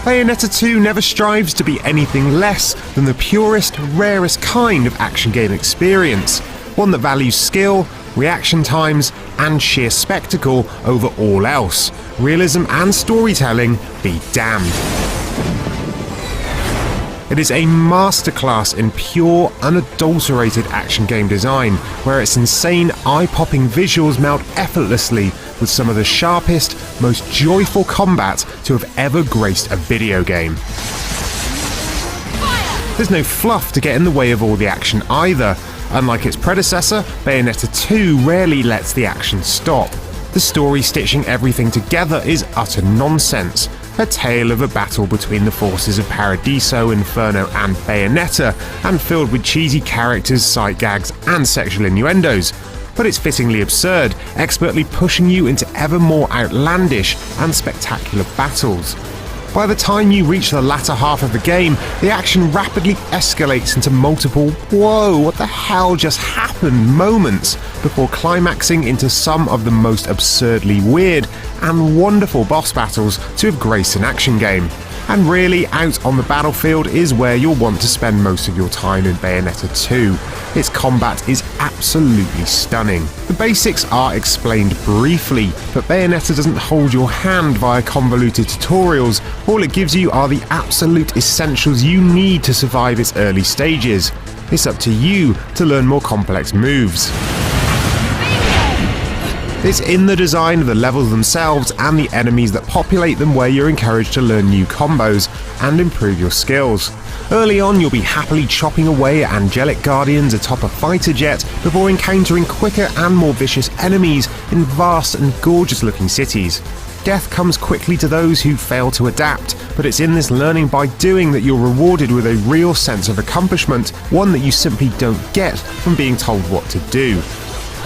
Bayonetta 2 never strives to be anything less than the purest, rarest kind of action game experience, one that values skill, reaction times, and sheer spectacle over all else. Realism and storytelling be damned. It is a masterclass in pure, unadulterated action game design, where its insane, eye-popping visuals meld effortlessly with some of the sharpest, most joyful combat to have ever graced a video game. There's no fluff to get in the way of all the action either. Unlike its predecessor, Bayonetta 2 rarely lets the action stop. The story stitching everything together is utter nonsense. A tale of a battle between the forces of Paradiso, Inferno and Bayonetta, and filled with cheesy characters, sight gags and sexual innuendos. But it's fittingly absurd, expertly pushing you into ever more outlandish and spectacular battles. By the time you reach the latter half of the game, the action rapidly escalates into multiple "whoa, what the hell just happened" moments before climaxing into some of the most absurdly weird and wonderful boss battles to have graced an action game. And really, out on the battlefield is where you'll want to spend most of your time in Bayonetta 2. Its combat is absolutely stunning. The basics are explained briefly, but Bayonetta doesn't hold your hand via convoluted tutorials. All it gives you are the absolute essentials you need to survive its early stages. It's up to you to learn more complex moves. It's in the design of the levels themselves and the enemies that populate them where you're encouraged to learn new combos and improve your skills. Early on, you'll be happily chopping away at angelic guardians atop a fighter jet before encountering quicker and more vicious enemies in vast and gorgeous-looking cities. Death comes quickly to those who fail to adapt, but it's in this learning by doing that you're rewarded with a real sense of accomplishment, one that you simply don't get from being told what to do.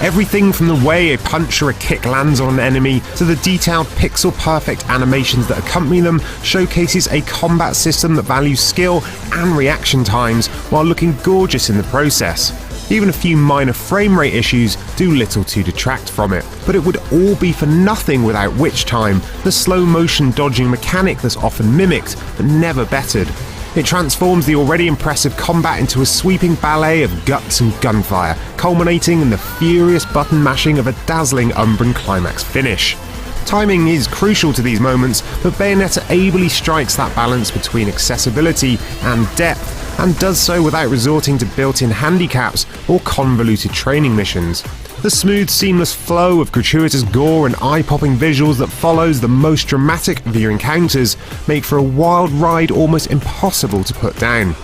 Everything from the way a punch or a kick lands on an enemy to the detailed pixel-perfect animations that accompany them showcases a combat system that values skill and reaction times while looking gorgeous in the process. Even a few minor frame rate issues do little to detract from it, but it would all be for nothing without Witch Time, the slow-motion dodging mechanic that's often mimicked but never bettered. It transforms the already impressive combat into a sweeping ballet of guts and gunfire, culminating in the furious button mashing of a dazzling Umbran climax finish. Timing is crucial to these moments, but Bayonetta ably strikes that balance between accessibility and depth, and does so without resorting to built-in handicaps or convoluted training missions. The smooth, seamless flow of gratuitous gore and eye-popping visuals that follows the most dramatic of your encounters make for a wild ride almost impossible to put down.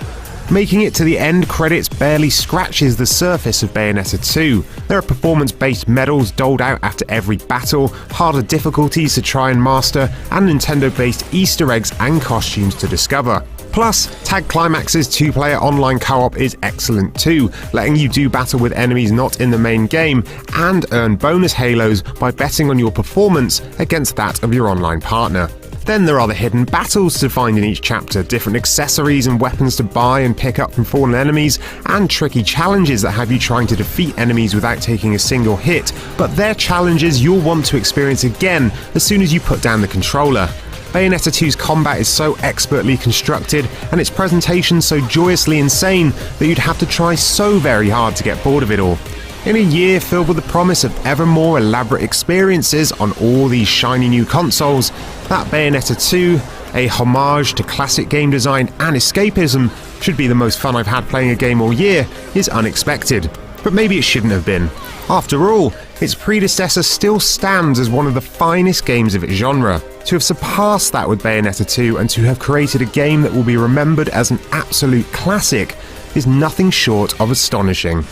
Making it to the end credits barely scratches the surface of Bayonetta 2. There are performance-based medals doled out after every battle, harder difficulties to try and master, and Nintendo-based Easter eggs and costumes to discover. Plus, Tag Climax's two-player online co-op is excellent too, letting you do battle with enemies not in the main game and earn bonus halos by betting on your performance against that of your online partner. Then there are the hidden battles to find in each chapter, different accessories and weapons to buy and pick up from fallen enemies, and tricky challenges that have you trying to defeat enemies without taking a single hit, but they're challenges you'll want to experience again as soon as you put down the controller. Bayonetta 2's combat is so expertly constructed and its presentation so joyously insane that you'd have to try so very hard to get bored of it all. In a year filled with the promise of ever more elaborate experiences on all these shiny new consoles, that Bayonetta 2, a homage to classic game design and escapism, should be the most fun I've had playing a game all year, is unexpected. But maybe it shouldn't have been. After all, its predecessor still stands as one of the finest games of its genre. To have surpassed that with Bayonetta 2 and to have created a game that will be remembered as an absolute classic is nothing short of astonishing.